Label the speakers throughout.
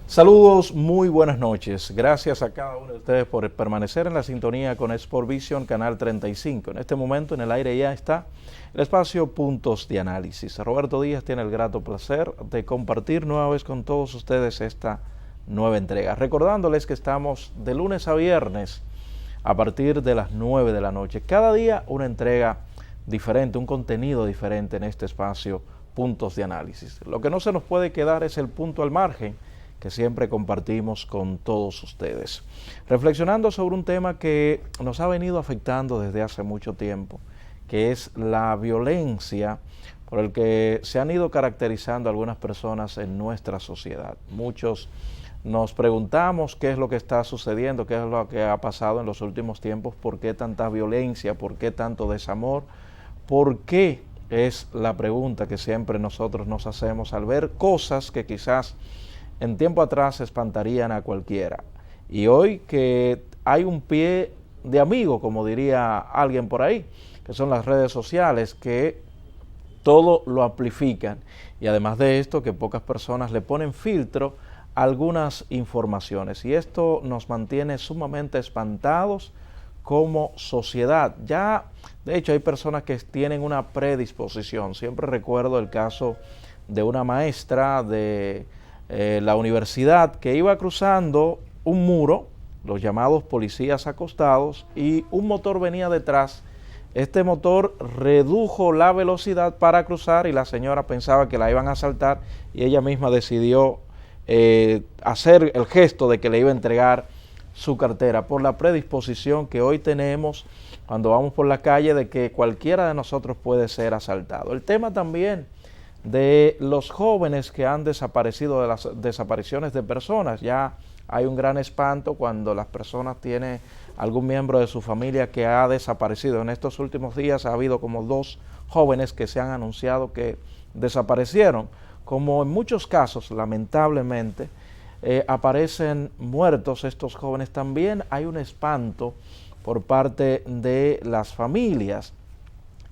Speaker 1: Saludos, muy buenas noches. Gracias a cada uno de ustedes por permanecer en la sintonía con Sport Vision, canal 35. En este momento en el aire ya está el espacio Puntos de Análisis. Roberto Díaz tiene el grato placer de compartir nueva vez con todos ustedes esta nueva entrega. Recordándoles que estamos de lunes a viernes a partir de las 9 de la noche. Cada día una entrega diferente, un contenido diferente en este espacio Puntos de Análisis. Lo que no se nos puede quedar es el punto al margen que siempre compartimos con todos ustedes. Reflexionando sobre un tema que nos ha venido afectando desde hace mucho tiempo, que es la violencia por el que se han ido caracterizando algunas personas en nuestra sociedad. Muchos nos preguntamos qué es lo que está sucediendo, qué es lo que ha pasado en los últimos tiempos, por qué tanta violencia, por qué tanto desamor, por qué es la pregunta que siempre nosotros nos hacemos al ver cosas que quizás en tiempo atrás espantarían a cualquiera. Y hoy que hay un pie de amigo, como diría alguien por ahí, que son las redes sociales, que todo lo amplifican. Y además de esto, que pocas personas le ponen filtro a algunas informaciones. Y esto nos mantiene sumamente espantados como sociedad. Ya, de hecho, hay personas que tienen una predisposición. Siempre recuerdo el caso de una maestra de la universidad que iba cruzando un muro, los llamados policías acostados, y un motor venía detrás. Este motor redujo la velocidad para cruzar y la señora pensaba que la iban a asaltar y ella misma decidió hacer el gesto de que le iba a entregar su cartera por la predisposición que hoy tenemos cuando vamos por la calle de que cualquiera de nosotros puede ser asaltado. El tema también de los jóvenes que han desaparecido, de las desapariciones de personas. Ya hay un gran espanto cuando las personas tienen algún miembro de su familia que ha desaparecido. En estos últimos días ha habido como 2 jóvenes que se han anunciado que desaparecieron. Como en muchos casos, lamentablemente, aparecen muertos estos jóvenes, también hay un espanto por parte de las familias.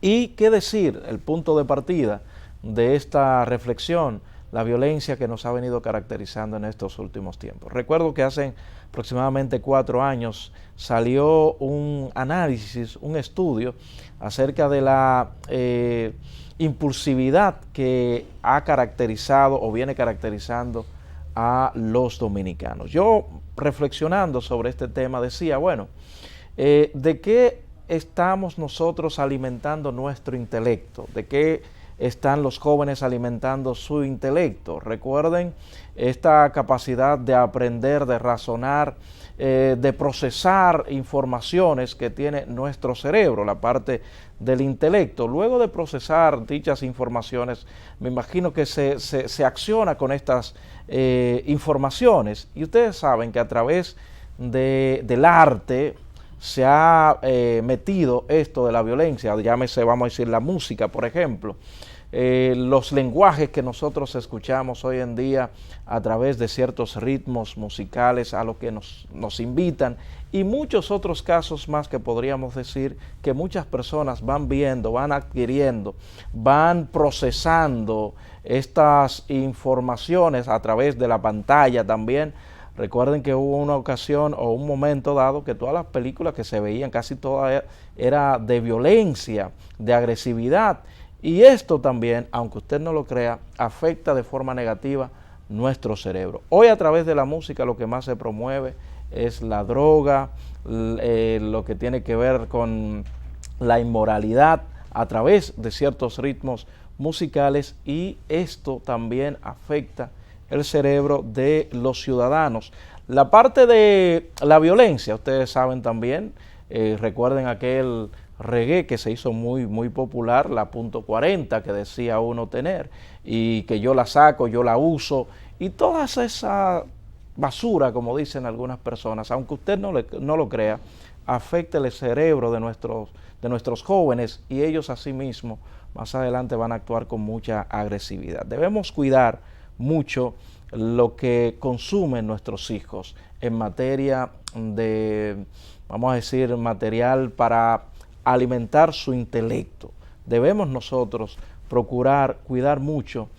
Speaker 1: Y qué decir, el punto de partida de esta reflexión, la violencia que nos ha venido caracterizando en estos últimos tiempos. Recuerdo que hace aproximadamente 4 años salió un análisis, un estudio acerca de la impulsividad que ha caracterizado o viene caracterizando a los dominicanos. Yo, reflexionando sobre este tema, decía, bueno, ¿de qué estamos nosotros alimentando nuestro intelecto? ¿De qué están los jóvenes alimentando su intelecto? Recuerden esta capacidad de aprender, de razonar, de procesar informaciones que tiene nuestro cerebro, la parte del intelecto. Luego de procesar dichas informaciones, me imagino que se acciona con estas informaciones. Y ustedes saben que a través del arte se ha metido esto de la violencia, llámese, vamos a decir, la música, por ejemplo, los lenguajes que nosotros escuchamos hoy en día a través de ciertos ritmos musicales a los que nos invitan, y muchos otros casos más que podríamos decir que muchas personas van viendo, van adquiriendo, van procesando estas informaciones a través de la pantalla también. Recuerden que hubo una ocasión o un momento dado que todas las películas que se veían, casi todas, era de violencia, de agresividad. Y esto también, aunque usted no lo crea, afecta de forma negativa nuestro cerebro. Hoy a través de la música lo que más se promueve es la droga, lo que tiene que ver con la inmoralidad a través de ciertos ritmos musicales, y esto también afecta el cerebro de los ciudadanos. La parte de la violencia, ustedes saben también, recuerden aquel reggae que se hizo muy popular, la .40 que decía uno tener, y que yo la saco, yo la uso, y toda esa basura, como dicen algunas personas, aunque usted no lo crea, afecta el cerebro de nuestros jóvenes, y ellos asimismo más adelante van a actuar con mucha agresividad. Debemos cuidar mucho lo que consumen nuestros hijos en materia de, vamos a decir, material para alimentar su intelecto. Debemos nosotros procurar cuidar mucho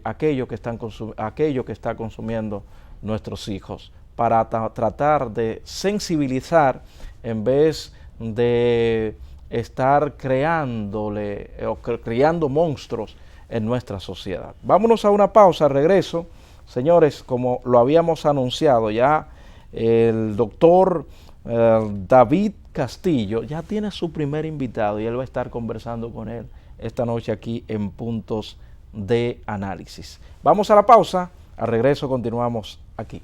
Speaker 1: aquello que está consumiendo nuestros hijos, para tratar de sensibilizar en vez de estar creando monstruos en nuestra sociedad. Vámonos a una pausa, regreso. Señores, como lo habíamos anunciado ya, el doctor David Castillo ya tiene su primer invitado y él va a estar conversando con él esta noche aquí en Puntos de Análisis. Vamos a la pausa, al regreso continuamos aquí.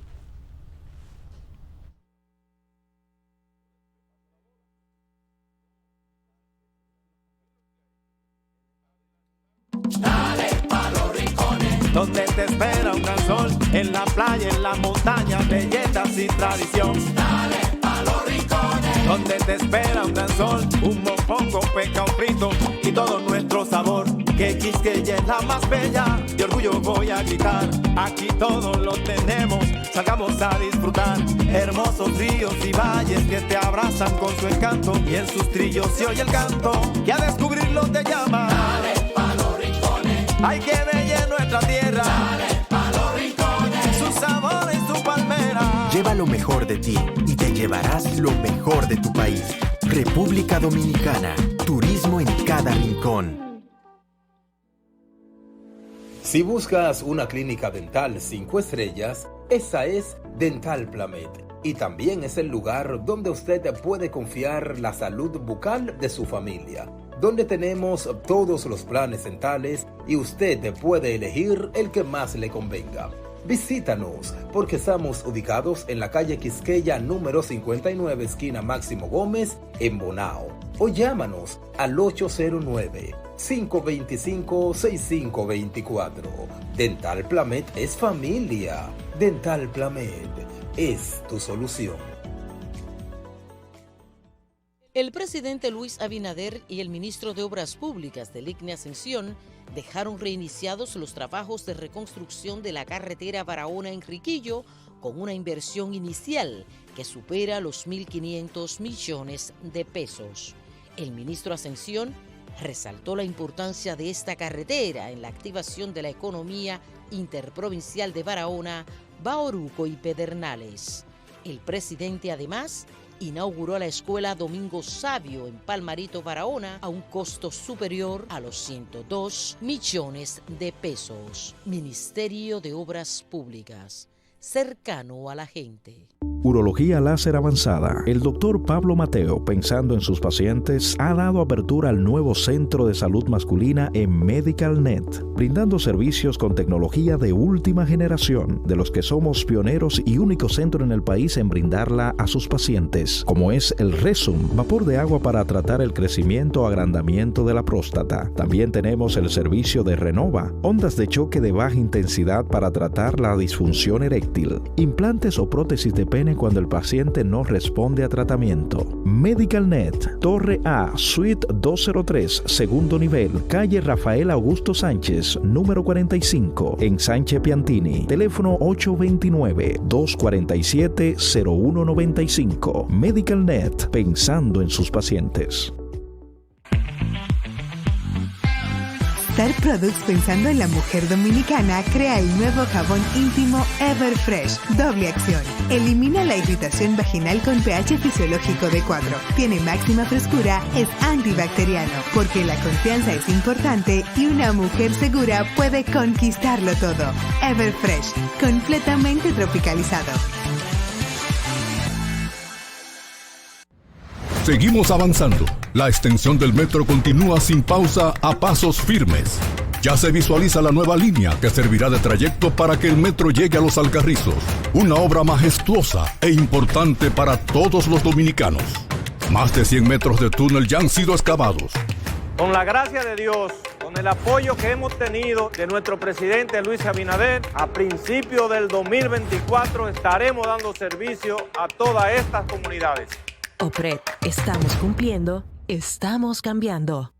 Speaker 2: Dale pa' los rincones, donde te espera un gran sol, en la playa, en la montaña, belletas y tradición. Dale pa' los rincones, donde te espera un gran sol, un mofongo, pescado frito y todo nuestro sabor. Que Quisqueya es la más bella, de orgullo voy a gritar. Aquí todo lo tenemos, salgamos a disfrutar. Hermosos ríos y valles que te abrazan con su encanto, y en sus trillos se oye el canto, y a descubrirlo te llama. Dale pa' los rincones, hay que bella nuestra tierra. Dale pa' los rincones, su sabor y su palmera.
Speaker 3: Lleva lo mejor de ti y te llevarás lo mejor de tu país. República Dominicana, turismo en cada rincón.
Speaker 4: Si buscas una clínica dental 5 estrellas, esa es Dental Plamed. Y también es el lugar donde usted puede confiar la salud bucal de su familia, donde tenemos todos los planes dentales y usted puede elegir el que más le convenga. Visítanos porque estamos ubicados en la calle Quisqueya número 59, esquina Máximo Gómez, en Bonao. O llámanos al 809-525-6524. Dental Plamed es familia. Dental Plamed es tu solución.
Speaker 5: El presidente Luis Abinader y el ministro de Obras Públicas del ICNE Ascensión dejaron reiniciados los trabajos de reconstrucción de la carretera Barahona-Enriquillo con una inversión inicial que supera los 1.500 millones de pesos. El ministro Ascensión resaltó la importancia de esta carretera en la activación de la economía interprovincial de Barahona, Bauruco y Pedernales. El presidente además inauguró la escuela Domingo Sabio en Palmarito, Barahona, a un costo superior a los 102 millones de pesos. Ministerio de Obras Públicas, cercano a la gente.
Speaker 6: Urología láser avanzada. El doctor Pablo Mateo, pensando en sus pacientes, ha dado apertura al nuevo centro de salud masculina en MedicalNet, brindando servicios con tecnología de última generación, de los que somos pioneros y único centro en el país en brindarla a sus pacientes, como es el Resum, vapor de agua para tratar el crecimiento o agrandamiento de la próstata. También tenemos el servicio de Renova, ondas de choque de baja intensidad para tratar la disfunción eréctil, implantes o prótesis de pene cuando el paciente no responde a tratamiento. MedicalNet, Torre A, Suite 203, segundo nivel, calle Rafael Augusto Sánchez, número 45, en Sánchez Piantini. Teléfono 829-247-0195. MedicalNet, pensando en sus pacientes.
Speaker 7: Star Products, pensando en la mujer dominicana, crea el nuevo jabón íntimo Everfresh, doble acción. Elimina la irritación vaginal con pH fisiológico de 4. Tiene máxima frescura, es antibacteriano, porque la confianza es importante y una mujer segura puede conquistarlo todo. Everfresh, completamente tropicalizado.
Speaker 8: Seguimos avanzando. La extensión del metro continúa sin pausa a pasos firmes. Ya se visualiza la nueva línea que servirá de trayecto para que el metro llegue a Los Alcarrizos. Una obra majestuosa e importante para todos los dominicanos. Más de 100 metros de túnel ya han sido excavados.
Speaker 9: Con la gracia de Dios, con el apoyo que hemos tenido de nuestro presidente Luis Abinader, a principios del 2024 estaremos dando servicio a todas estas comunidades.
Speaker 10: OPRED, estamos cumpliendo, estamos cambiando.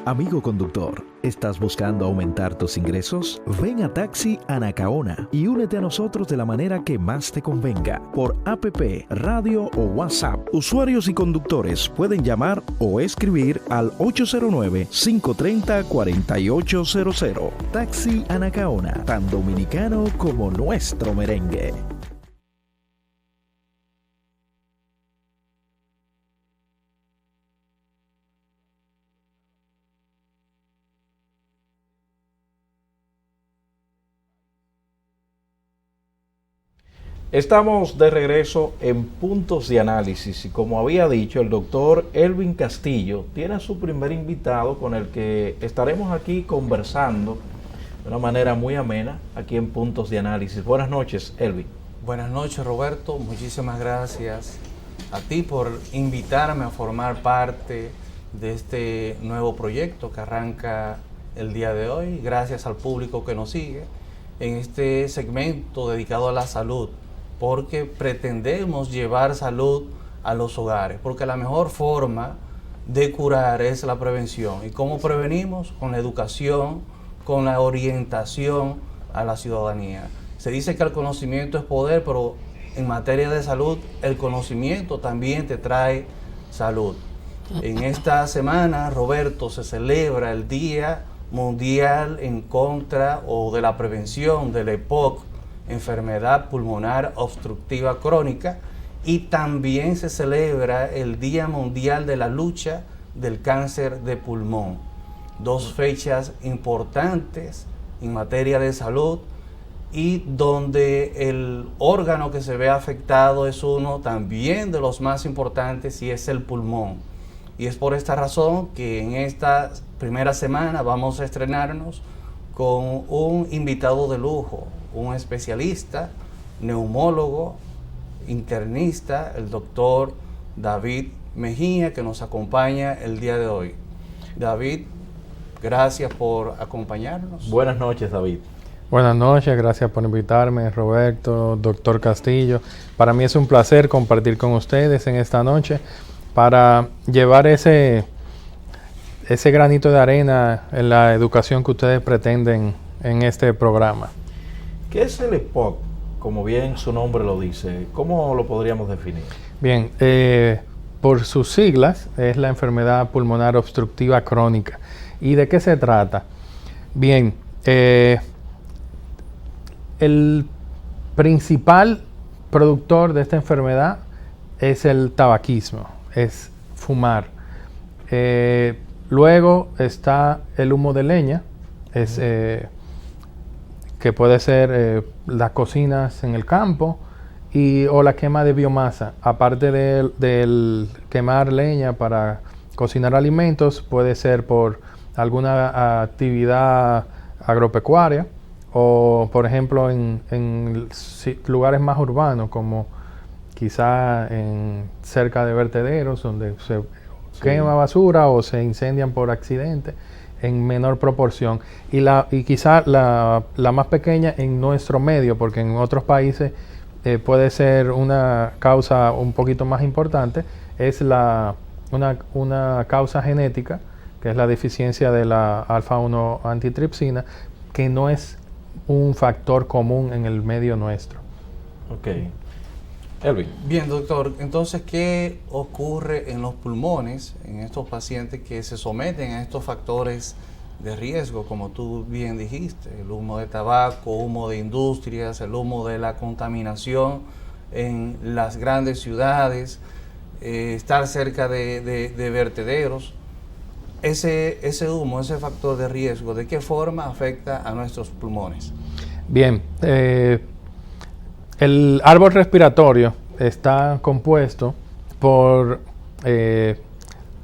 Speaker 6: Amigo conductor, ¿estás buscando aumentar tus ingresos? Ven a Taxi Anacaona y únete a nosotros de la manera que más te convenga, por APP, radio o WhatsApp. Usuarios y conductores pueden llamar o escribir al 809-530-4800. Taxi Anacaona, tan dominicano como nuestro merengue.
Speaker 1: Estamos de regreso en Puntos de Análisis y como había dicho, el doctor Elvin Castillo tiene a su primer invitado con el que estaremos aquí conversando de una manera muy amena aquí en Puntos de Análisis. Buenas noches, Elvin.
Speaker 10: Buenas noches, Roberto. Muchísimas gracias a ti por invitarme a formar parte de este nuevo proyecto que arranca el día de hoy. Gracias al público que nos sigue en este segmento dedicado a la salud, porque pretendemos llevar salud a los hogares, porque la mejor forma de curar es la prevención. ¿Y cómo prevenimos? Con la educación, con la orientación a la ciudadanía. Se dice que el conocimiento es poder, pero en materia de salud, el conocimiento también te trae salud. En esta semana, Roberto, se celebra el Día Mundial en contra o de la prevención del EPOC, enfermedad pulmonar obstructiva crónica, y también se celebra el Día Mundial de la lucha del cáncer de pulmón. Dos fechas importantes en materia de salud y donde el órgano que se ve afectado es uno también de los más importantes y es el pulmón. Y es por esta razón que en esta primera semana vamos a estrenarnos con un invitado de lujo, un especialista, neumólogo, internista, el doctor David Mejía, que nos acompaña el día de hoy. David, gracias por acompañarnos.
Speaker 1: Buenas noches, David.
Speaker 11: Buenas noches, gracias por invitarme, Roberto, doctor Castillo. Para mí es un placer compartir con ustedes en esta noche para llevar ese granito de arena en la educación que ustedes pretenden en este programa.
Speaker 1: ¿Qué es el EPOC? Como bien su nombre lo dice, ¿cómo lo podríamos definir?
Speaker 11: Bien, por sus siglas es la enfermedad pulmonar obstructiva crónica. ¿Y de qué se trata? Bien, el principal productor de esta enfermedad es el tabaquismo, es fumar. Luego está el humo de leña, que puede ser las cocinas en el campo o la quema de biomasa. Aparte del quemar leña para cocinar alimentos, puede ser por alguna actividad agropecuaria o, por ejemplo, en lugares más urbanos, como quizá cerca de vertederos, donde se quema basura o se incendian por accidente en menor proporción. Y quizá la más pequeña en nuestro medio, porque en otros países puede ser una causa un poquito más importante, es una causa genética, que es la deficiencia de la alfa-1 antitripsina, que no es un factor común en el medio nuestro.
Speaker 1: Ok. Elvin.
Speaker 10: Bien, doctor. Entonces, ¿qué ocurre en los pulmones, en estos pacientes que se someten a estos factores de riesgo, como tú bien dijiste? El humo de tabaco, humo de industrias, el humo de la contaminación en las grandes ciudades, estar cerca de vertederos. Ese humo, ese factor de riesgo, ¿de qué forma afecta a nuestros pulmones?
Speaker 11: Bien, el árbol respiratorio está compuesto por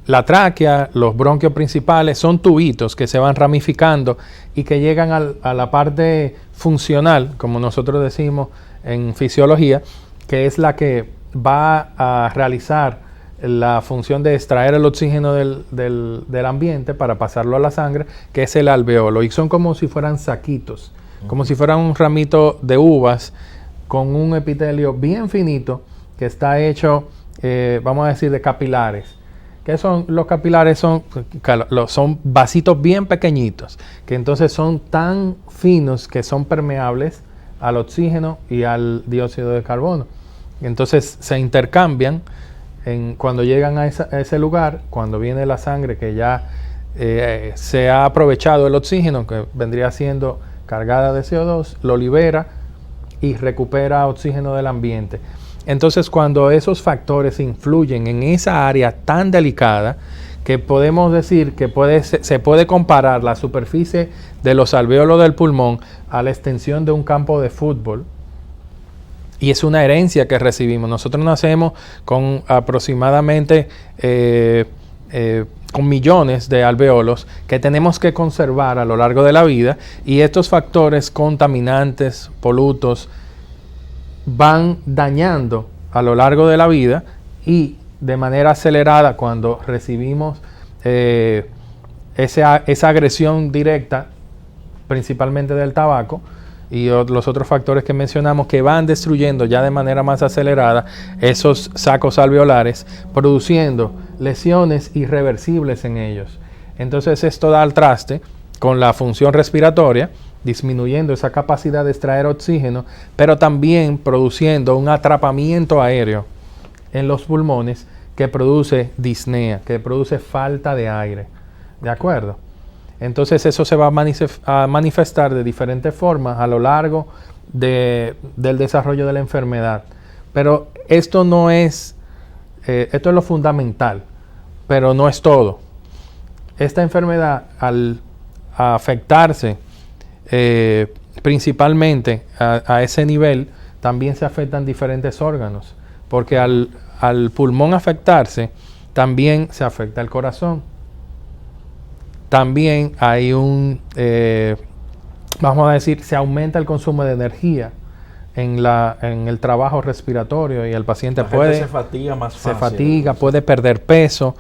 Speaker 11: la tráquea, los bronquios principales, son tubitos que se van ramificando y que llegan a la parte funcional, como nosotros decimos en fisiología, que es la que va a realizar la función de extraer el oxígeno del ambiente para pasarlo a la sangre, que es el alveolo. Y son como si fueran saquitos, como si fueran un ramito de uvas, con un epitelio bien finito que está hecho, vamos a decir, de capilares, ¿Qué son los capilares? Son vasitos bien pequeñitos, que entonces son tan finos que son permeables al oxígeno y al dióxido de carbono. Entonces se intercambian cuando llegan a ese lugar, cuando viene la sangre que ya se ha aprovechado el oxígeno, que vendría siendo cargada de CO2, lo libera y recupera oxígeno del ambiente. Entonces, cuando esos factores influyen en esa área tan delicada, que podemos decir que se puede comparar la superficie de los alvéolos del pulmón a la extensión de un campo de fútbol, y es una herencia que recibimos. Nosotros nacemos con aproximadamente con millones de alvéolos que tenemos que conservar a lo largo de la vida, y estos factores contaminantes, polutos, van dañando a lo largo de la vida, y de manera acelerada cuando recibimos esa agresión directa, principalmente del tabaco y los otros factores que mencionamos, que van destruyendo ya de manera más acelerada esos sacos alveolares, produciendo lesiones irreversibles en ellos. Entonces esto da al traste con la función respiratoria, disminuyendo esa capacidad de extraer oxígeno, pero también produciendo un atrapamiento aéreo en los pulmones que produce disnea, que produce falta de aire. ¿De acuerdo? Entonces eso se va a manifestar de diferentes formas a lo largo del desarrollo de la enfermedad. Pero esto no es, esto es lo fundamental, pero no es todo. Esta enfermedad, al afectarse principalmente a ese nivel, también se afectan diferentes órganos, porque al pulmón afectarse, también se afecta el corazón. También hay vamos a decir, se aumenta el consumo de energía en el trabajo respiratorio, y el paciente
Speaker 1: se fatiga más fácil.
Speaker 11: Se fatiga, puede perder peso,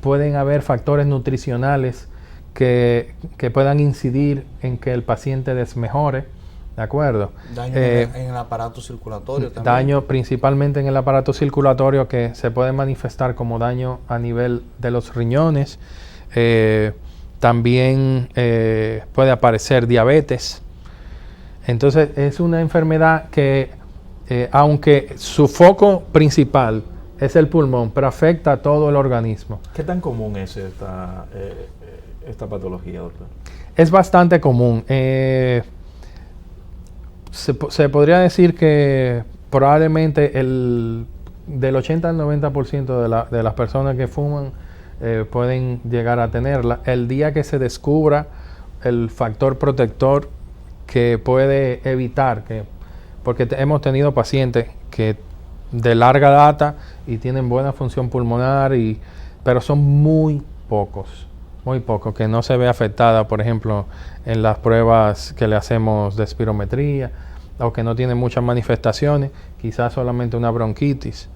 Speaker 11: pueden haber factores nutricionales que puedan incidir en que el paciente desmejore, ¿de acuerdo?
Speaker 10: Daño en el aparato circulatorio también.
Speaker 11: Daño principalmente en el aparato circulatorio, que se puede manifestar como daño a nivel de los riñones. También puede aparecer diabetes. Entonces es una enfermedad que, aunque su foco principal es el pulmón, pero afecta a todo el organismo.
Speaker 1: ¿Qué tan común es esta patología, doctor?
Speaker 11: Es bastante común. Se podría decir que probablemente del 80 al 90% de las personas que fuman pueden llegar a tenerla. El día que se descubra el factor protector que puede evitar porque hemos tenido pacientes que de larga data y tienen buena función pulmonar, pero son muy pocos que no se ve afectada, por ejemplo, en las pruebas que le hacemos de espirometría, o que no tienen muchas manifestaciones, quizás solamente una bronquitis,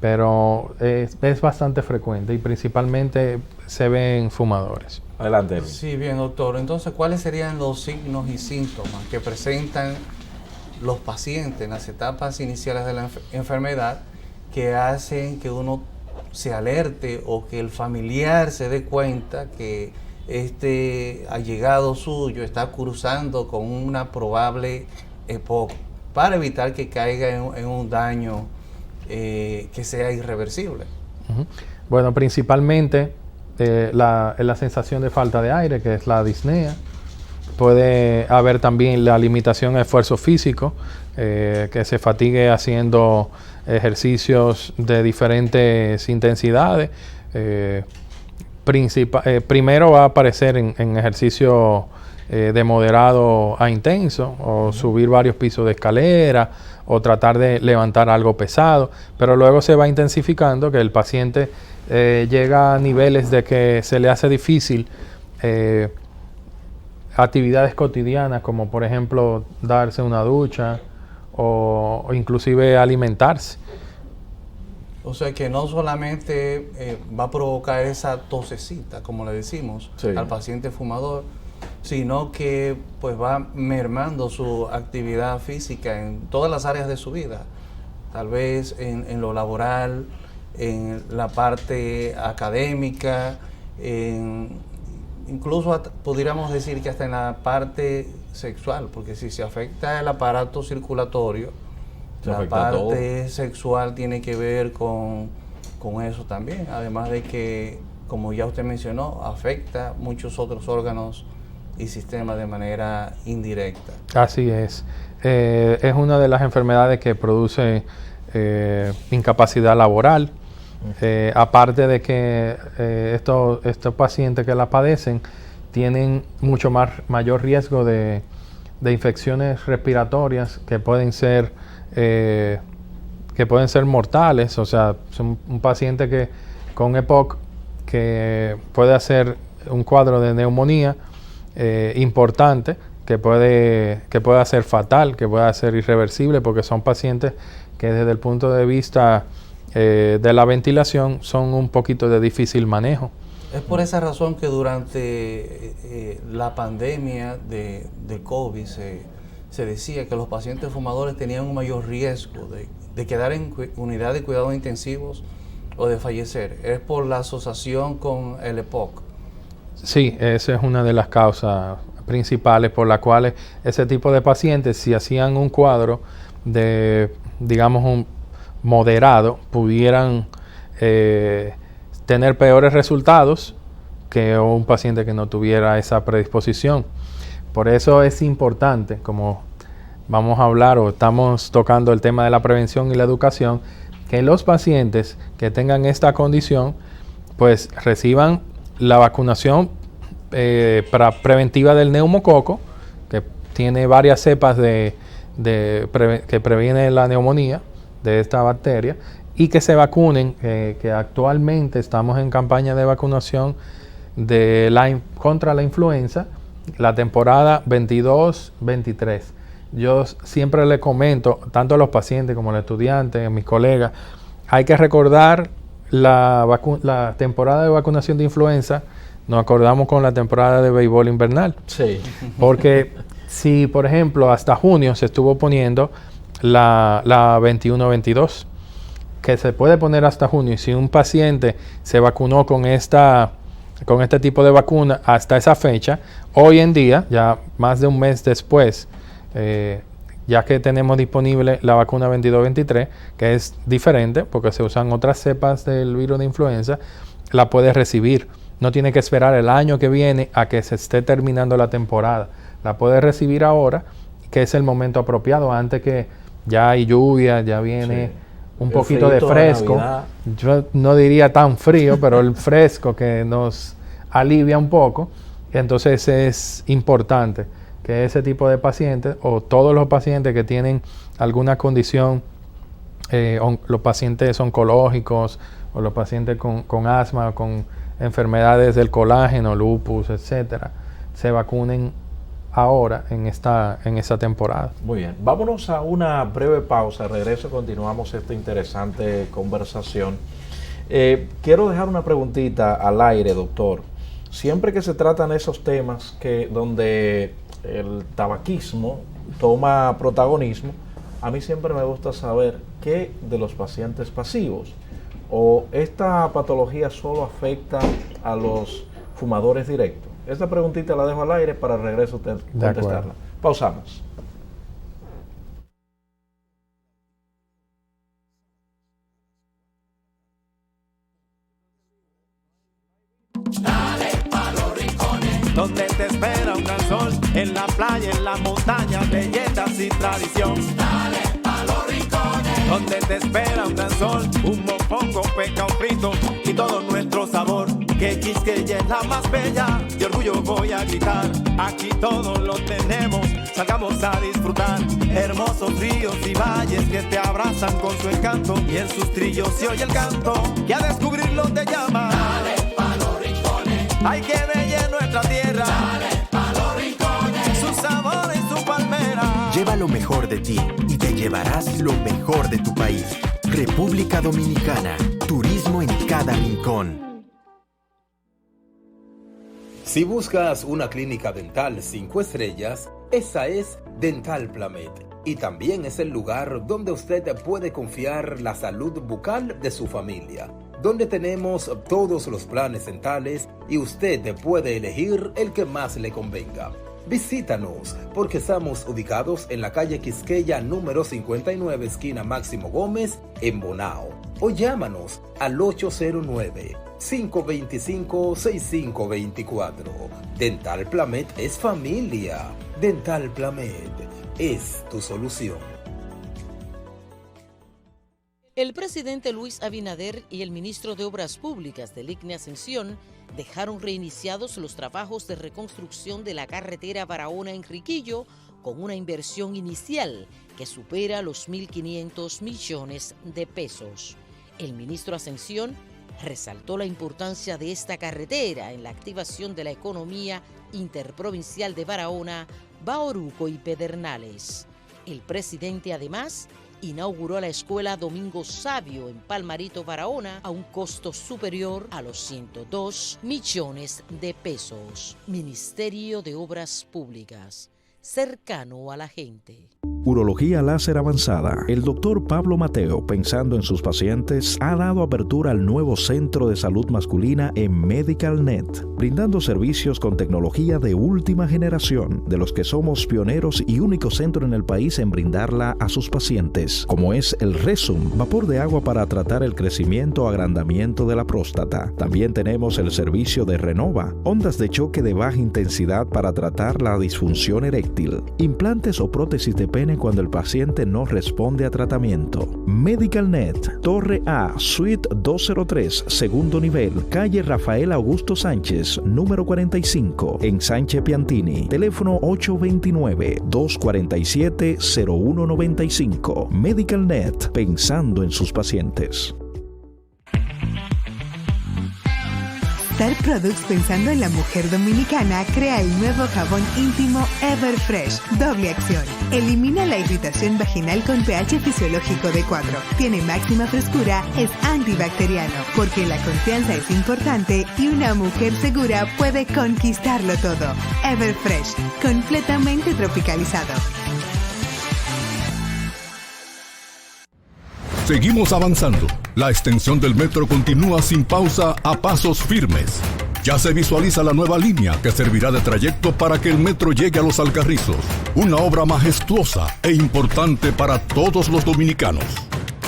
Speaker 11: pero es bastante frecuente, y principalmente se ve en fumadores.
Speaker 1: Adelante.
Speaker 10: Sí, bien, doctor. Entonces, ¿cuáles serían los signos y síntomas que presentan los pacientes en las etapas iniciales de la enfermedad que hacen que uno se alerte, o que el familiar se dé cuenta que este allegado suyo está cruzando con una probable EPOC, para evitar que caiga en un daño que sea irreversible?
Speaker 11: Bueno, principalmente la sensación de falta de aire, que es la disnea. Puede haber también la limitación a esfuerzo físico, que se fatigue haciendo ejercicios de diferentes intensidades. Primero va a aparecer en ejercicio de moderado a intenso, o subir varios pisos de escalera, o tratar de levantar algo pesado, pero luego se va intensificando, que el paciente llega a niveles de que se le hace difícil actividades cotidianas, como por ejemplo darse una ducha, o inclusive alimentarse.
Speaker 10: O sea que no solamente va a provocar esa tosecita, como le decimos, al paciente fumador, sino que pues va mermando su actividad física en todas las áreas de su vida, tal vez en lo laboral, en la parte académica, incluso pudiéramos decir que hasta en la parte sexual, porque si se afecta el aparato circulatorio, la parte sexual tiene que ver con eso también, además de que, como ya usted mencionó, afecta muchos otros órganos y sistemas de manera indirecta. Así es. Es una de las enfermedades que produce incapacidad laboral. Aparte de que estos pacientes que la padecen tienen mucho mayor riesgo de infecciones respiratorias que pueden ser mortales. O sea, un paciente que con EPOC que puede hacer un cuadro de neumonía importante, que puede ser fatal, que puede ser irreversible, porque son pacientes que desde el punto de vista de la ventilación son un poquito de difícil manejo. Es por esa razón que durante la pandemia de COVID se decía que los pacientes fumadores tenían un mayor riesgo de quedar en unidad de cuidados intensivos o de fallecer. Es por la asociación con el EPOC. Sí, esa es una de las causas principales por las cuales ese tipo de pacientes, si hacían un cuadro de, digamos, un moderado, pudieran tener peores resultados que un paciente que no tuviera esa predisposición. Por eso es importante, como vamos a hablar o estamos tocando el tema de la prevención y la educación, que los pacientes que tengan esta condición pues reciban la vacunación preventiva del neumococo, que tiene varias cepas que previene la neumonía de esta bacteria, y que se vacunen, que actualmente estamos en campaña de vacunación contra la influenza, la temporada 22-23. Yo siempre le comento, tanto a los pacientes como a los estudiantes, a mis colegas, hay que recordar la temporada de vacunación de influenza. Nos acordamos con la temporada de béisbol invernal. Sí. Porque si, por ejemplo, hasta junio se estuvo poniendo la 21-22, que se puede poner hasta junio, y si un paciente se vacunó con este tipo de vacuna hasta esa fecha, hoy en día, ya más de un mes después, ya que tenemos disponible la vacuna 22-23, que es diferente porque se usan otras cepas del virus de influenza, la puede recibir. No tiene que esperar el año que viene a que se esté terminando la temporada. La puede recibir ahora, que es el momento apropiado, antes que ya hay lluvia, ya viene un poquito de fresco. Yo no diría tan frío, pero el fresco que nos alivia un poco. Entonces es importante que ese tipo de pacientes, o todos los pacientes que tienen alguna condición, los pacientes oncológicos, o los pacientes con asma, o con enfermedades del colágeno, lupus, etcétera, se vacunen ahora en esta temporada.
Speaker 1: Muy bien, vámonos a una breve pausa. Al regreso continuamos esta interesante conversación. Quiero dejar una preguntita al aire, doctor. Siempre que se tratan esos temas donde el tabaquismo toma protagonismo, a mí siempre me gusta saber qué de los pacientes pasivos, o esta patología solo afecta a los fumadores directos. Esta preguntita la dejo al aire para el regreso usted contestarla. Pausamos.
Speaker 2: Dale pa' los rincones, donde te espera un gran sol, en la playa, en la montaña, belletas y tradición. Dale pa' los rincones, donde te espera un gran sol, un mofongo, pescado frito y todo nuestro sabor. Que Quisqueya es la más bella, de orgullo voy a gritar. Aquí todo lo tenemos, salgamos a disfrutar. Hermosos ríos y valles que te abrazan con su encanto, y en sus trillos se oye el canto, y a descubrirlo te llama. Dale pa' los rincones, hay que bella nuestra tierra. Dale pa' los rincones, su sabor y su palmera.
Speaker 3: Lleva lo mejor de ti y te llevarás lo mejor de tu país. República Dominicana, turismo en cada rincón.
Speaker 4: Si buscas una clínica dental 5 estrellas, esa es Dental Plamed. y también es el lugar donde usted puede confiar la salud bucal de su familia, donde tenemos todos los planes dentales y usted puede elegir el que más le convenga. Visítanos porque estamos ubicados en la calle Quisqueya número 59, esquina Máximo Gómez, en Bonao. O llámanos al 809-525-6524. Dental Plamed es familia. Dental Plamed es tu solución.
Speaker 5: El presidente Luis Abinader y el ministro de Obras Públicas del ICNE Ascensión dejaron reiniciados los trabajos de reconstrucción de la carretera Barahona-Enriquillo con una inversión inicial que supera los 1.500 millones de pesos. El ministro Ascensión resaltó la importancia de esta carretera en la activación de la economía interprovincial de Barahona, Bauruco y Pedernales. El presidente además inauguró la escuela Domingo Sabio en Palmarito, Barahona, a un costo superior a los 102 millones de pesos. Ministerio de Obras Públicas, cercano a la gente.
Speaker 6: Urología láser avanzada. El doctor Pablo Mateo, pensando en sus pacientes, ha dado apertura al nuevo Centro de Salud Masculina en MedicalNet, brindando servicios con tecnología de última generación, de los que somos pioneros y único centro en el país en brindarla a sus pacientes, como es el Resum, vapor de agua para tratar el crecimiento o agrandamiento de la próstata. También tenemos el servicio de Renova, ondas de choque de baja intensidad para tratar la disfunción eréctil, implantes o prótesis de pene cuando el paciente no responde a tratamiento. MedicalNet, Torre A, Suite 203, segundo nivel, calle Rafael Augusto Sánchez, número 45, en Sánchez Piantini. Teléfono 829-247-0195. MedicalNet, pensando en sus pacientes.
Speaker 7: Star Products, pensando en la mujer dominicana, crea el nuevo jabón íntimo Everfresh, doble acción. Elimina la irritación vaginal con pH fisiológico de 4. Tiene máxima frescura, es antibacteriano, porque la confianza es importante y una mujer segura puede conquistarlo todo. Everfresh, completamente tropicalizado.
Speaker 8: Seguimos avanzando. La extensión del metro continúa sin pausa a pasos firmes. Ya se visualiza la nueva línea que servirá de trayecto para que el metro llegue a Los Alcarrizos. Una obra majestuosa e importante para todos los dominicanos.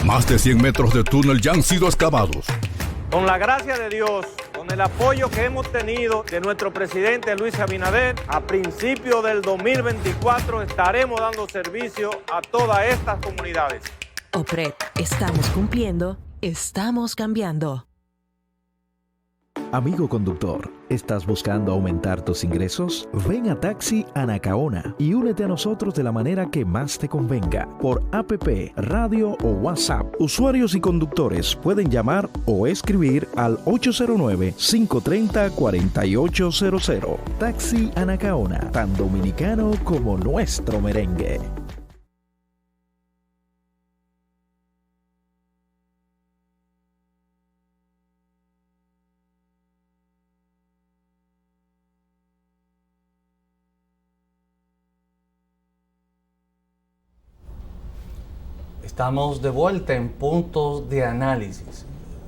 Speaker 8: Más de 100 metros de túnel ya han sido excavados.
Speaker 9: Con la gracia de Dios, con el apoyo que hemos tenido de nuestro presidente Luis Abinader, a principios del 2024 estaremos dando servicio a todas estas comunidades.
Speaker 12: OPRED, estamos cumpliendo, estamos cambiando.
Speaker 6: Amigo conductor, ¿estás buscando aumentar tus ingresos? Ven a Taxi Anacaona y únete a nosotros de la manera que más te convenga, por APP, radio o WhatsApp. Usuarios y conductores pueden llamar o escribir al 809-530-4800. Taxi Anacaona, tan dominicano como nuestro merengue.
Speaker 10: Estamos de vuelta en Puntos de Análisis,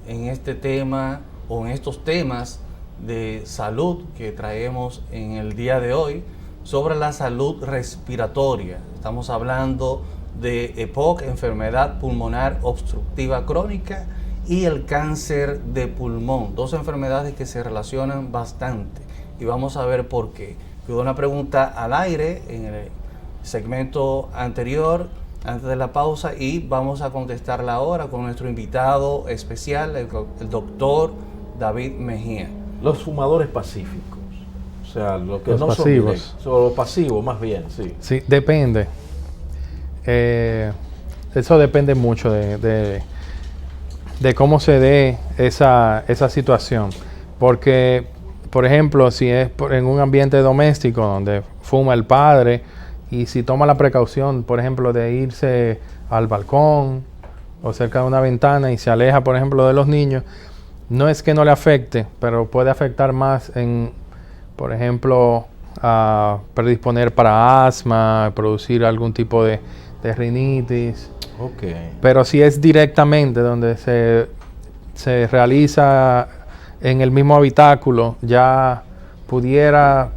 Speaker 10: en este tema o en estos temas de salud que traemos en el día de hoy sobre la salud respiratoria. Estamos hablando de EPOC, enfermedad pulmonar obstructiva crónica, y el cáncer de pulmón, dos enfermedades que se relacionan bastante, y vamos a ver por qué. Hubo una pregunta al aire en el segmento anterior, antes de la pausa, y vamos a contestarla ahora con nuestro invitado especial, el doctor David Mejía.
Speaker 1: Los fumadores pacíficos, o sea, lo que
Speaker 11: los
Speaker 1: no
Speaker 11: pasivos.
Speaker 1: son los pasivos más bien, sí.
Speaker 11: Sí, depende. Eso depende mucho de cómo se dé esa situación. Porque, por ejemplo, si es en un ambiente doméstico donde fuma el padre, y si toma la precaución, por ejemplo, de irse al balcón o cerca de una ventana y se aleja, por ejemplo, de los niños, no es que no le afecte, pero puede afectar más en, por ejemplo, predisponer para asma, producir algún tipo de rinitis.
Speaker 1: Okay.
Speaker 11: Pero si es directamente donde se realiza en el mismo habitáculo, ya pudiera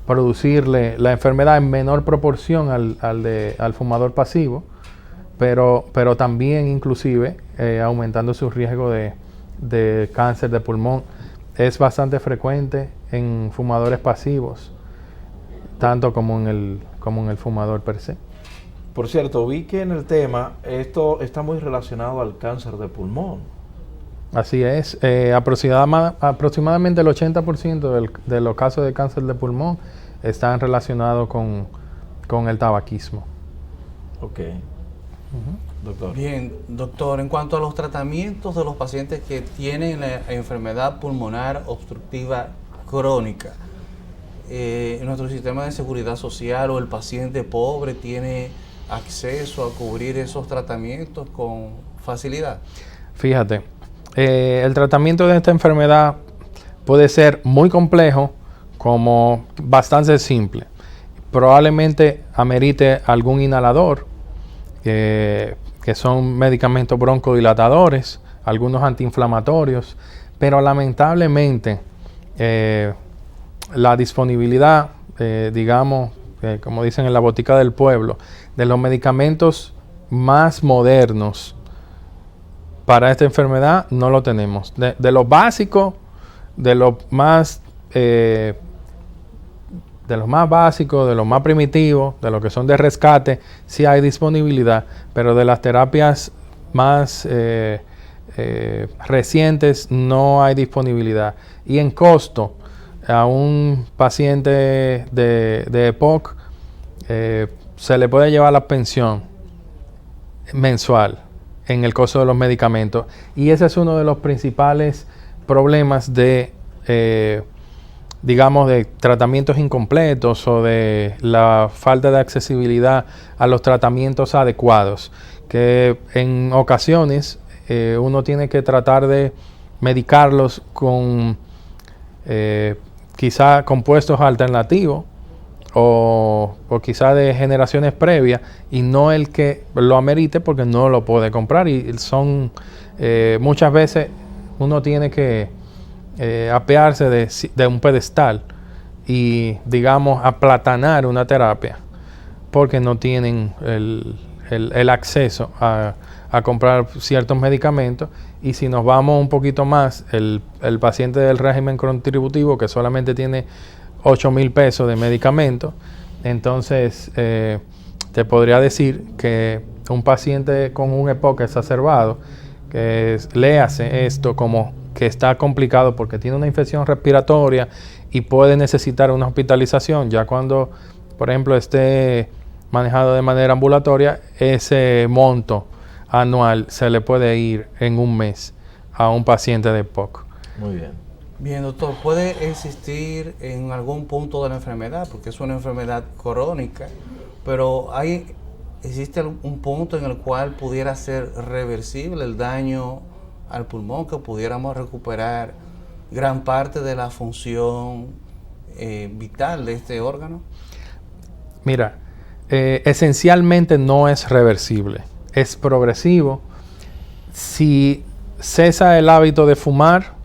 Speaker 11: producirle la enfermedad en menor proporción al fumador pasivo, pero también inclusive aumentando su riesgo de cáncer de pulmón. Es bastante frecuente en fumadores pasivos, tanto como en el fumador per se.
Speaker 1: Por cierto, vi que en el tema esto está muy relacionado al cáncer de pulmón.
Speaker 11: Así es, aproximadamente el 80% de los casos de cáncer de pulmón están relacionados con el tabaquismo.
Speaker 1: Ok. Doctor.
Speaker 10: Bien, doctor, en cuanto a los tratamientos de los pacientes que tienen la enfermedad pulmonar obstructiva crónica, ¿nuestro sistema de seguridad social o el paciente pobre tiene acceso a cubrir esos tratamientos con facilidad?
Speaker 11: Fíjate, el tratamiento de esta enfermedad puede ser muy complejo como bastante simple. Probablemente amerite algún inhalador, que son medicamentos broncodilatadores, algunos antiinflamatorios, pero lamentablemente la disponibilidad, digamos, como dicen en la botica del pueblo, de los medicamentos más modernos para esta enfermedad no lo tenemos. De lo básico, de lo más básicos, de lo más primitivos, de lo que son de rescate, sí hay disponibilidad, pero de las terapias más recientes no hay disponibilidad. Y en costo, a un paciente de EPOC se le puede llevar la pensión mensual en el costo de los medicamentos. Y ese es uno de los principales problemas de digamos, de tratamientos incompletos o de la falta de accesibilidad a los tratamientos adecuados, que en ocasiones uno tiene que tratar de medicarlos con quizá compuestos alternativos o quizá de generaciones previas y no el que lo amerite porque no lo puede comprar, y son muchas veces uno tiene que apearse de un pedestal y, digamos, aplatanar una terapia porque no tienen el acceso a comprar ciertos medicamentos. Y si nos vamos un poquito más, el paciente del régimen contributivo que solamente tiene 8,000 pesos de medicamentos, entonces te podría decir que un paciente con un EPOC exacerbado, que léase esto como que está complicado porque tiene una infección respiratoria y puede necesitar una hospitalización, ya cuando, por ejemplo, esté manejado de manera ambulatoria, ese monto anual se le puede ir en un mes a un paciente de EPOC.
Speaker 1: Muy bien.
Speaker 10: Bien, doctor, ¿puede existir en algún punto de la enfermedad? Porque es una enfermedad crónica, pero ¿existe un punto en el cual pudiera ser reversible el daño al pulmón, que pudiéramos recuperar gran parte de la función vital de este órgano?
Speaker 11: Mira, esencialmente no es reversible, es progresivo. Si cesa el hábito de fumar,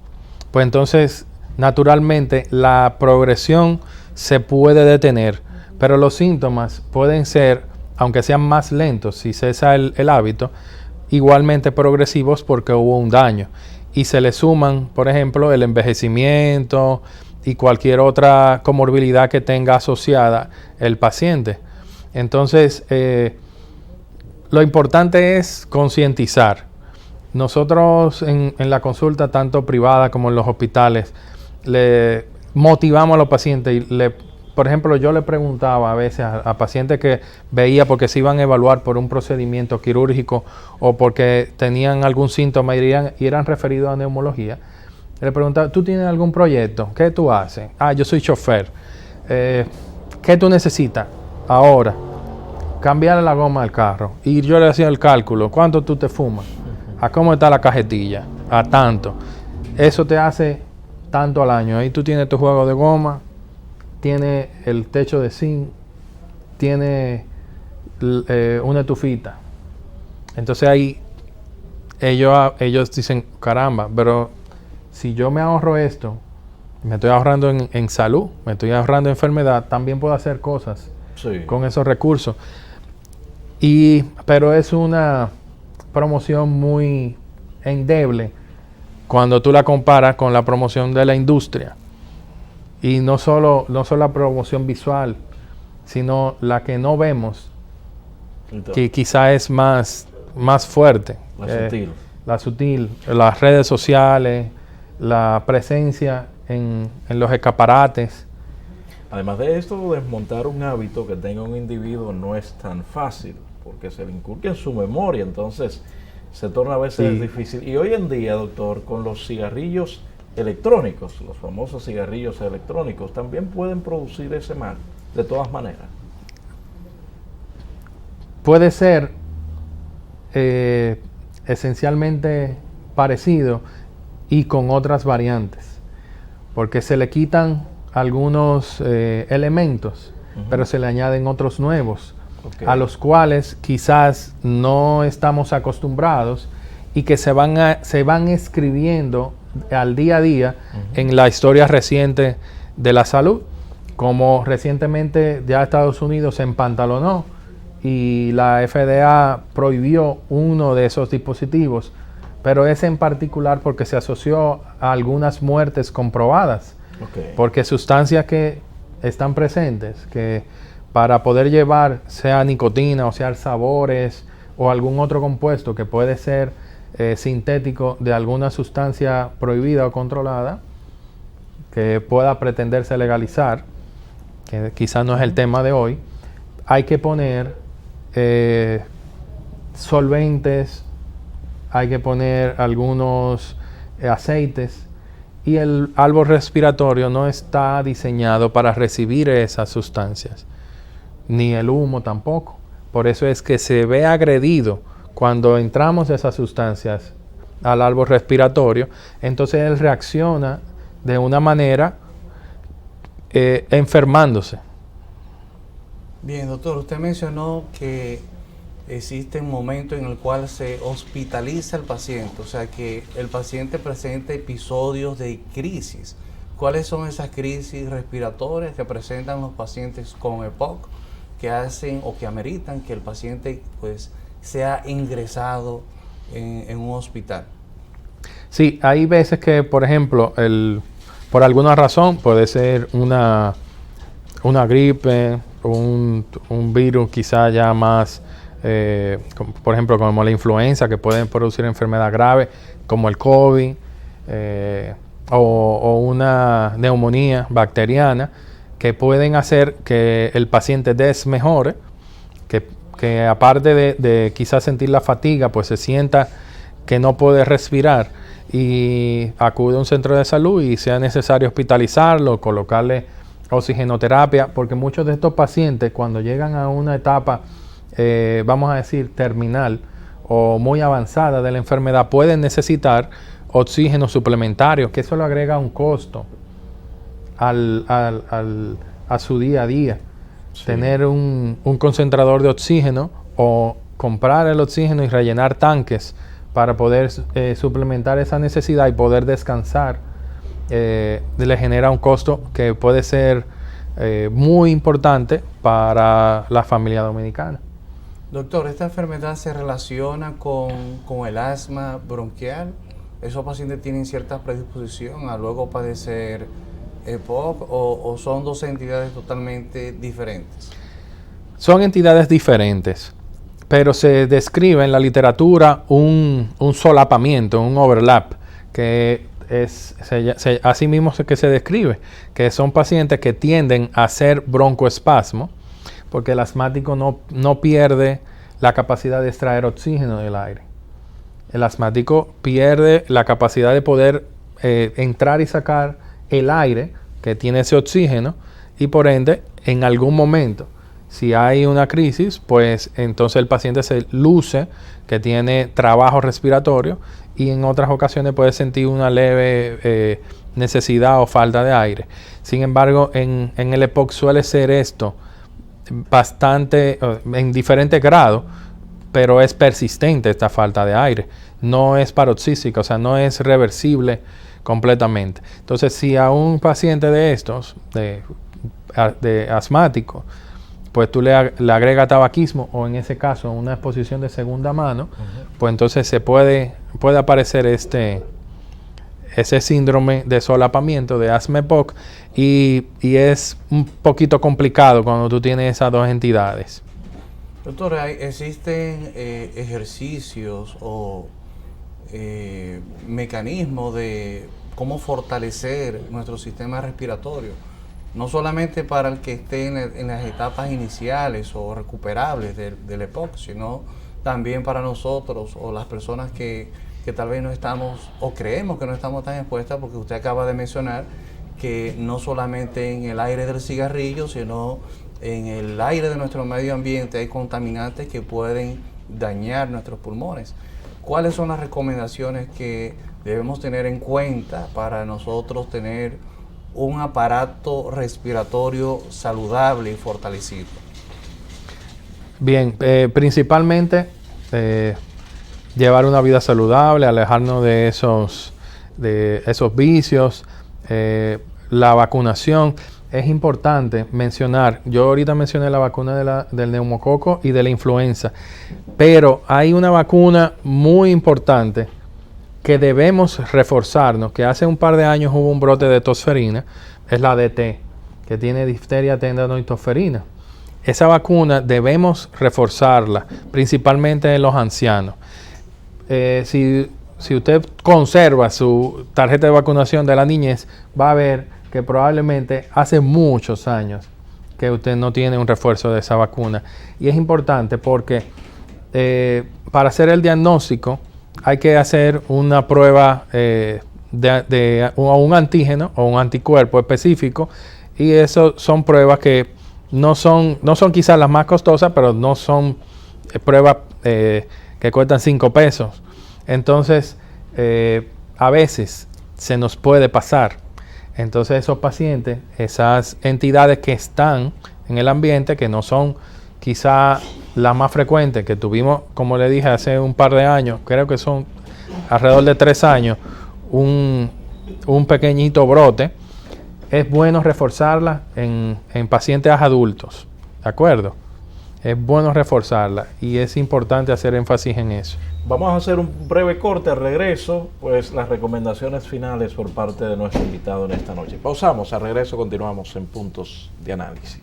Speaker 11: pues entonces naturalmente la progresión se puede detener, pero los síntomas pueden ser, aunque sean más lentos, si cesa el hábito, igualmente progresivos porque hubo un daño. Y se le suman, por ejemplo, el envejecimiento y cualquier otra comorbilidad que tenga asociada el paciente. Entonces, lo importante es concientizar. Nosotros en la consulta, tanto privada como en los hospitales, le motivamos a los pacientes y por ejemplo, yo le preguntaba a veces a pacientes que veía porque se iban a evaluar por un procedimiento quirúrgico o porque tenían algún síntoma y eran referidos a neumología. Le preguntaba, ¿tú tienes algún proyecto? ¿Qué tú haces? Yo soy chofer. ¿Qué tú necesitas ahora? Cambiarle la goma del carro. Y yo le hacía el cálculo. ¿Cuánto tú te fumas? ¿A cómo está la cajetilla? A tanto. Eso te hace tanto al año. Ahí tú tienes tu juego de goma tiene el techo de zinc, tiene una estufita. Entonces ahí ellos dicen, caramba, pero si yo me ahorro esto, me estoy ahorrando en salud, me estoy ahorrando en enfermedad, también puedo hacer cosas con esos recursos. Pero es una promoción muy endeble cuando tú la comparas con la promoción de la industria. Y no solo la promoción visual, sino la que no vemos, que quizá es más fuerte. La sutil, las redes sociales, la presencia en los escaparates.
Speaker 1: Además de esto, desmontar un hábito que tenga un individuo no es tan fácil, porque se le inculca en su memoria, entonces se torna a veces difícil. Y hoy en día, doctor, con los cigarrillos electrónicos, los famosos cigarrillos electrónicos, también pueden producir ese mal, de todas maneras.
Speaker 11: Puede ser esencialmente parecido y con otras variantes, porque se le quitan algunos elementos, pero se le añaden otros nuevos, a los cuales quizás no estamos acostumbrados y que se van escribiendo al día a día en la historia reciente de la salud, como recientemente ya Estados Unidos se empantalonó y la FDA prohibió uno de esos dispositivos, pero ese en particular porque se asoció a algunas muertes comprobadas, porque sustancias que están presentes, que para poder llevar sea nicotina o sea sabores o algún otro compuesto que puede ser sintético de alguna sustancia prohibida o controlada, que pueda pretenderse legalizar, que quizás no es el tema de hoy, hay que poner solventes, hay que poner algunos aceites, y el árbol respiratorio no está diseñado para recibir esas sustancias, ni el humo tampoco. Por eso es que se ve agredido cuando entramos esas sustancias al árbol respiratorio, entonces él reacciona de una manera enfermándose.
Speaker 10: Bien, doctor, usted mencionó que existe un momento en el cual se hospitaliza al paciente, o sea que el paciente presenta episodios de crisis. ¿Cuáles son esas crisis respiratorias que presentan los pacientes con EPOC que hacen o que ameritan que el paciente pues sea ingresado en un hospital?
Speaker 11: Sí, hay veces que, por ejemplo, por alguna razón, puede ser una gripe, un virus quizá ya más, por ejemplo, como la influenza, que pueden producir enfermedad grave, como el COVID, o una neumonía bacteriana, que pueden hacer que el paciente desmejore, que aparte de quizás sentir la fatiga, pues se sienta que no puede respirar y acude a un centro de salud y sea necesario hospitalizarlo, colocarle oxigenoterapia, porque muchos de estos pacientes cuando llegan a una etapa, vamos a decir, terminal o muy avanzada de la enfermedad, pueden necesitar oxígeno suplementario, que eso le agrega un costo a su día a día. Sí. Tener un concentrador de oxígeno o comprar el oxígeno y rellenar tanques para poder suplementar esa necesidad y poder descansar, le genera un costo que puede ser muy importante para la familia dominicana.
Speaker 10: Doctor, ¿esta enfermedad se relaciona con el asma bronquial? ¿Esos pacientes tienen cierta predisposición a luego padecer EPOC o son dos entidades totalmente diferentes?
Speaker 11: Son entidades diferentes, pero se describe en la literatura un solapamiento, un overlap, que así mismo que se describe, que son pacientes que tienden a hacer broncoespasmo, porque el asmático no pierde la capacidad de extraer oxígeno del aire. El asmático pierde la capacidad de poder entrar y sacar el aire que tiene ese oxígeno, y por ende, en algún momento, si hay una crisis, pues entonces el paciente se luce que tiene trabajo respiratorio, y en otras ocasiones puede sentir una leve necesidad o falta de aire. Sin embargo, en el EPOC suele ser esto bastante, en diferentes grados, pero es persistente esta falta de aire. No es paroxística, o sea, no es reversible completamente. Entonces, si a un paciente de estos, de asmático, pues tú le agregas tabaquismo, o en ese caso una exposición de segunda mano, pues entonces se puede aparecer ese síndrome de solapamiento de asma EPOC, y es un poquito complicado cuando tú tienes esas dos entidades.
Speaker 10: Doctor, ¿existen ejercicios o mecanismos de cómo fortalecer nuestro sistema respiratorio? No solamente para el que esté en las etapas iniciales o recuperables del EPOC, sino también para nosotros o las personas que tal vez no estamos o creemos que no estamos tan expuestas, porque usted acaba de mencionar que no solamente en el aire del cigarrillo, sino en el aire de nuestro medio ambiente hay contaminantes que pueden dañar nuestros pulmones. ¿Cuáles son las recomendaciones que debemos tener en cuenta para nosotros tener un aparato respiratorio saludable y fortalecido?
Speaker 11: Bien, principalmente llevar una vida saludable, alejarnos de esos vicios, la vacunación. Es importante mencionar, yo ahorita mencioné la vacuna del neumococo y de la influenza, pero hay una vacuna muy importante que debemos reforzarnos, que hace un par de años hubo un brote de tosferina, es la DT, que tiene difteria, tétano y tosferina. Esa vacuna debemos reforzarla, principalmente en los ancianos. Si usted conserva su tarjeta de vacunación de la niñez, va a ver que probablemente hace muchos años que usted no tiene un refuerzo de esa vacuna. Y es importante porque para hacer el diagnóstico hay que hacer una prueba de un antígeno o un anticuerpo específico, y eso son pruebas que no son quizás las más costosas, pero no son pruebas que cuestan 5 pesos. Entonces, a veces se nos puede pasar. Entonces, esos pacientes, esas entidades que están en el ambiente, que no son quizá las más frecuentes, que tuvimos, como le dije, hace un par de años, creo que son alrededor de 3 años, un pequeñito brote, es bueno reforzarla en pacientes adultos, ¿de acuerdo? Es bueno reforzarla y es importante hacer énfasis en eso.
Speaker 1: Vamos a hacer un breve corte. Al regreso, pues las recomendaciones finales por parte de nuestro invitado en esta noche. Pausamos, al regreso continuamos en Puntos de Análisis.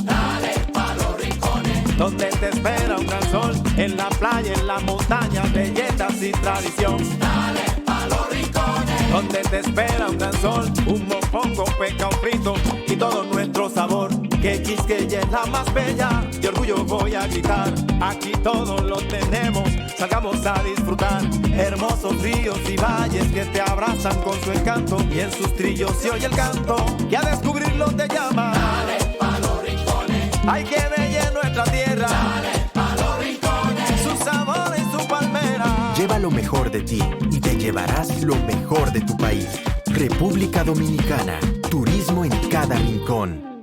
Speaker 2: Dale pa' los rincones, donde te espera un gran sol, en la playa, en la montaña, belletas y tradición. Dale pa' los rincones, donde te espera un gran sol, un mofongo, pescado frito y todo nuestro sabor. Que Quisqueya es la más bella, de orgullo voy a gritar. Aquí todo lo tenemos, salgamos a disfrutar. Hermosos ríos y valles que te abrazan con su encanto, y en sus trillos se oye el canto, que a descubrirlo te llama. Dale pa' los rincones, ay que bella nuestra tierra. Dale pa' los rincones, su sabor y su palmera.
Speaker 3: Lleva lo mejor de ti y te llevarás lo mejor de tu país. República Dominicana, turismo en cada rincón.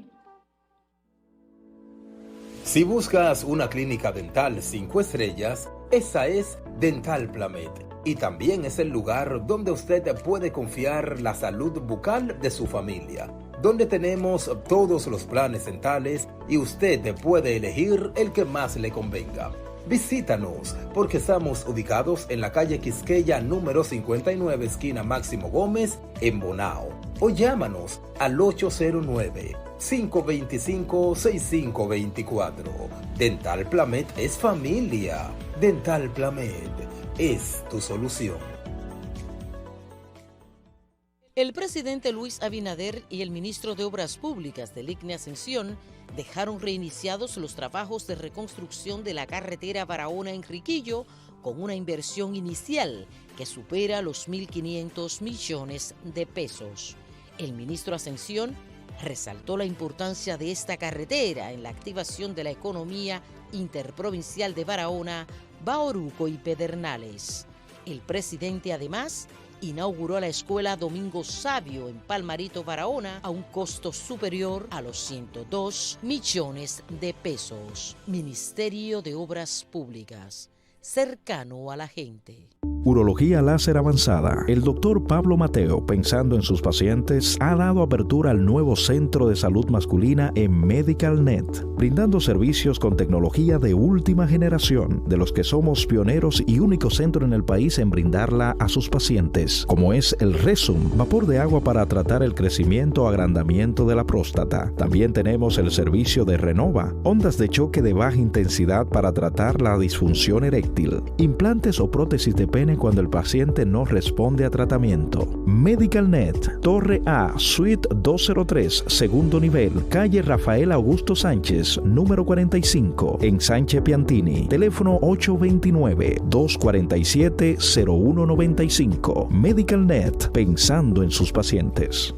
Speaker 4: Si buscas una clínica dental 5 estrellas, esa es Dental Plamed. Y también es el lugar donde usted puede confiar la salud bucal de su familia, donde tenemos todos los planes dentales y usted puede elegir el que más le convenga. Visítanos porque estamos ubicados en la calle Quisqueya número 59, esquina Máximo Gómez, en Bonao. O llámanos al 809-525-6524. Dental Plamed es familia. Dental Plamed es tu solución.
Speaker 5: El presidente Luis Abinader y el ministro de Obras Públicas del ICNE Ascensión dejaron reiniciados los trabajos de reconstrucción de la carretera Barahona-Enriquillo con una inversión inicial que supera los 1.500 millones de pesos. El ministro Ascensión Resaltó la importancia de esta carretera en la activación de la economía interprovincial de Barahona, Bauruco y Pedernales. El presidente además inauguró la escuela Domingo Sabio en Palmarito, Barahona, a un costo superior a los 102 millones de pesos. Ministerio de Obras Públicas, cercano a la gente.
Speaker 6: Urología láser avanzada. El doctor Pablo Mateo, pensando en sus pacientes, ha dado apertura al nuevo centro de salud masculina en MedicalNet, brindando servicios con tecnología de última generación, de los que somos pioneros y único centro en el país en brindarla a sus pacientes, como es el Resum, vapor de agua para tratar el crecimiento o agrandamiento de la próstata. También tenemos el servicio de Renova, ondas de choque de baja intensidad para tratar la disfunción eréctil, implantes o prótesis de pene cuando el paciente no responde a tratamiento. MedicalNet, Torre A, Suite 203, segundo nivel, calle Rafael Augusto Sánchez, número 45, en Sánchez Piantini. Teléfono 829-247-0195. MedicalNet, pensando en sus pacientes.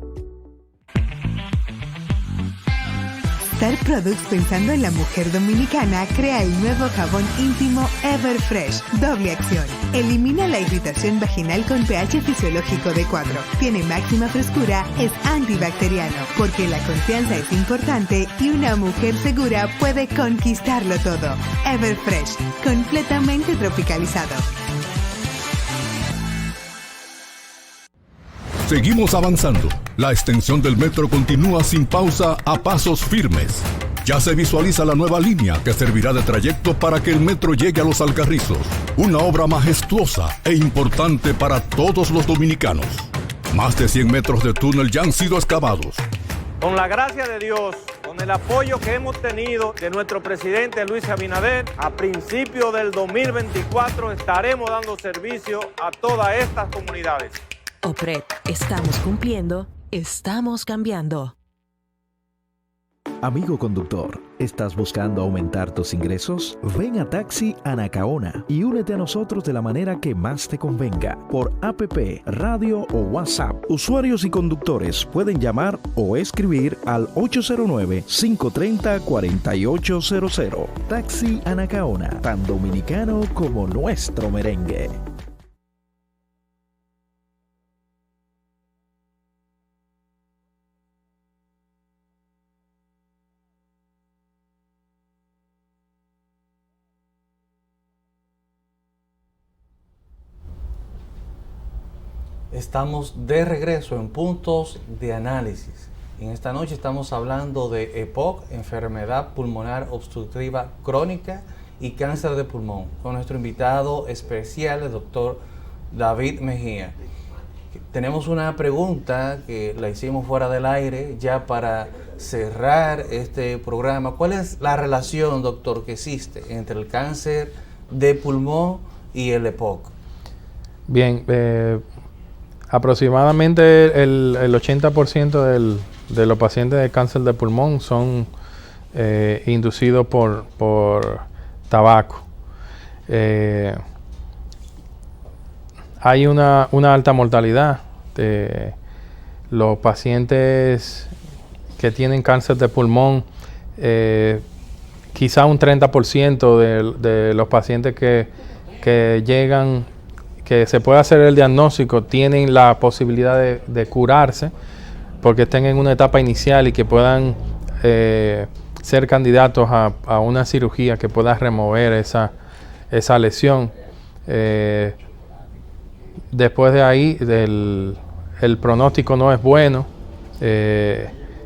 Speaker 7: Star Products, pensando en la mujer dominicana, crea el nuevo jabón íntimo Everfresh, doble acción. Elimina la irritación vaginal con pH fisiológico de 4. Tiene máxima frescura, es antibacteriano, porque la confianza es importante y una mujer segura puede conquistarlo todo. Everfresh, completamente tropicalizado.
Speaker 8: Seguimos avanzando. La extensión del metro continúa sin pausa a pasos firmes. Ya se visualiza la nueva línea que servirá de trayecto para que el metro llegue a Los Alcarrizos. Una obra majestuosa e importante para todos los dominicanos. Más de 100 metros de túnel ya han sido excavados.
Speaker 9: Con la gracia de Dios, con el apoyo que hemos tenido de nuestro presidente Luis Abinader, a principios del 2024 estaremos dando servicio a todas estas comunidades.
Speaker 12: OPRED, estamos cumpliendo, estamos cambiando.
Speaker 6: Amigo conductor, ¿estás buscando aumentar tus ingresos? Ven a Taxi Anacaona y únete a nosotros de la manera que más te convenga, por APP, radio o WhatsApp. Usuarios y conductores pueden llamar o escribir al 809-530-4800. Taxi Anacaona, tan dominicano como nuestro merengue.
Speaker 10: Estamos de regreso en Puntos de Análisis. En esta noche estamos hablando de EPOC, enfermedad pulmonar obstructiva crónica y cáncer de pulmón, con nuestro invitado especial, el doctor David Mejía. Tenemos una pregunta que la hicimos fuera del aire ya para cerrar este programa. ¿Cuál es la relación, doctor, que existe entre el cáncer de pulmón y el EPOC?
Speaker 11: Bien, aproximadamente el 80% de los pacientes de cáncer de pulmón son inducidos por tabaco. Hay una alta mortalidad. Los pacientes que tienen cáncer de pulmón, quizá un 30% de los pacientes que llegan, que se puede hacer el diagnóstico, tienen la posibilidad de curarse porque estén en una etapa inicial y que puedan ser candidatos a una cirugía que pueda remover esa lesión. Después de ahí, el pronóstico no es bueno.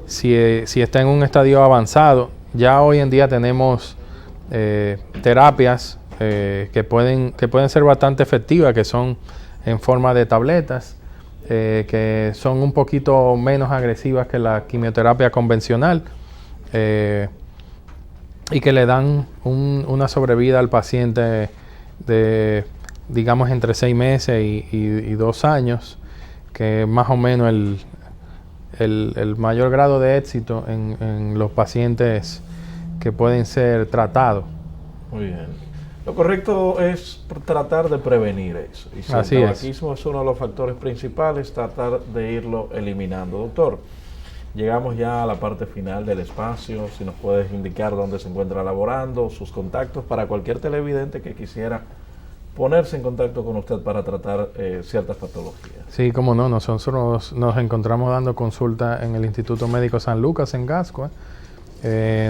Speaker 11: Si está en un estadio avanzado, ya hoy en día tenemos terapias que pueden ser bastante efectivas, que son en forma de tabletas, que son un poquito menos agresivas que la quimioterapia convencional, y que le dan una sobrevida al paciente de, digamos, entre 6 meses y 2 años, que es más o menos el mayor grado de éxito en los pacientes que pueden ser tratados.
Speaker 1: Muy bien. Lo correcto es tratar de prevenir eso. Y si el tabaquismo es uno de los factores principales, tratar de irlo eliminando. Doctor, llegamos ya a la parte final del espacio. Si nos puedes indicar dónde se encuentra laborando, sus contactos para cualquier televidente que quisiera ponerse en contacto con usted para tratar ciertas patologías.
Speaker 11: Sí, como no, nosotros nos encontramos dando consulta en el Instituto Médico San Lucas en Gascue.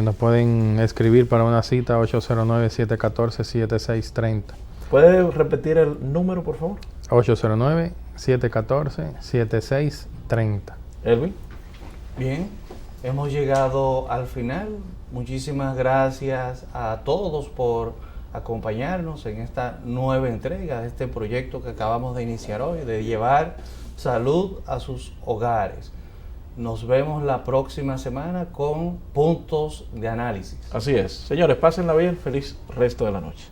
Speaker 11: Nos pueden escribir para una cita 809-714-7630.
Speaker 1: ¿Puede repetir el número, por favor?
Speaker 11: 809-714-7630.
Speaker 1: Elvin.
Speaker 10: Bien, hemos llegado al final. Muchísimas gracias a todos por acompañarnos en esta nueva entrega de este proyecto que acabamos de iniciar hoy, de llevar salud a sus hogares. Nos vemos la próxima semana con puntos de análisis.
Speaker 1: Así es. Señores, pásenla bien. Feliz resto de la noche.